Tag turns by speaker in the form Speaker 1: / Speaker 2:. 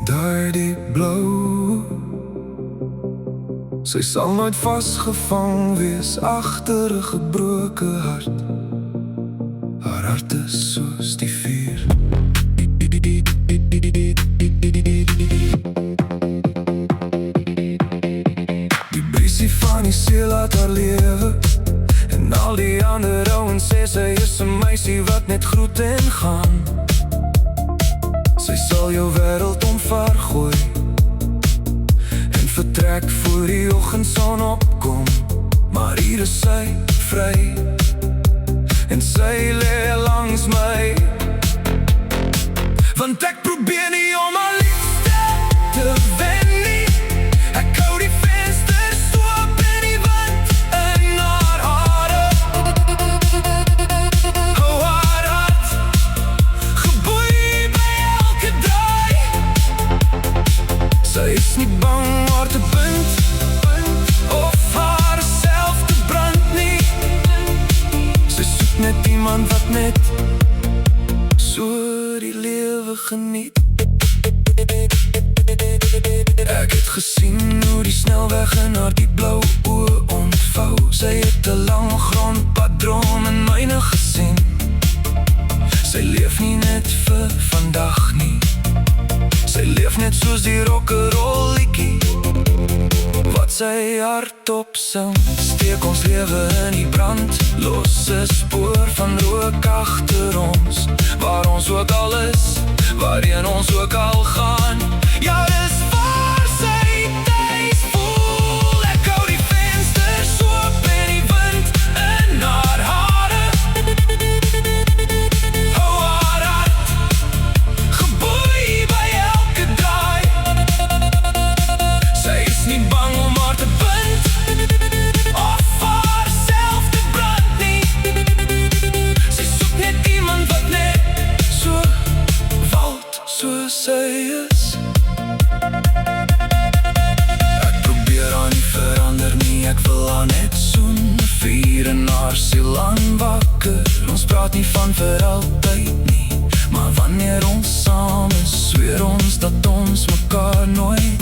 Speaker 1: Daardie blou, sy sal nooit vasgevang wees agter 'n gebroke hart. Haar hart is soos die vuur. Die briesie van die siel laat haar lewe. En al die ander ouens sê sy is 'n meisie wat net groet en gaan. Sy sal jou wêreld omvergooi en vertrek voor die oggendson opkom. Maar hier is sy vry en sy lê langs my. Want ek probeer nie om haar liefde te wen nie. Ek hou die vensters oop en die wind in haar hare. Hou haar hart geboei by elke draai. Sy is nie bang haar te bind of haar self te brand nie. Sy soek net iemand wat net so die lewe geniet. Ek het gesien hoe die snelweg in haar diep blou oë ontvou. Sy het 'n lang grondpadroom in myne gesien. Sy leef nie net vir vandag nie. Sy leef net soos die rock'n'roll liedjie wat sy hardop sing. Steek ons lewe in die brand, los 'n spoor van rook agter ons. Waar ons ook al is, waarheen ons ook al gaan. Ja, dis waar sy tuis voel. Ek hou die vensters oop en die wind in haar hare. Hou haar hart geboei by elke draai. Sy is nie bang om haar te bind of haar self te brand nie. Sy soek net iemand wat net so wild soos sy is. Ek probeer haar nie verander nie, ek wil haar net soen. Vuur in haar siel aanwakker. Ons praat nie van vir altyd nie, maar wanneer ons saam is, sweer ons dat ons mekaar nooit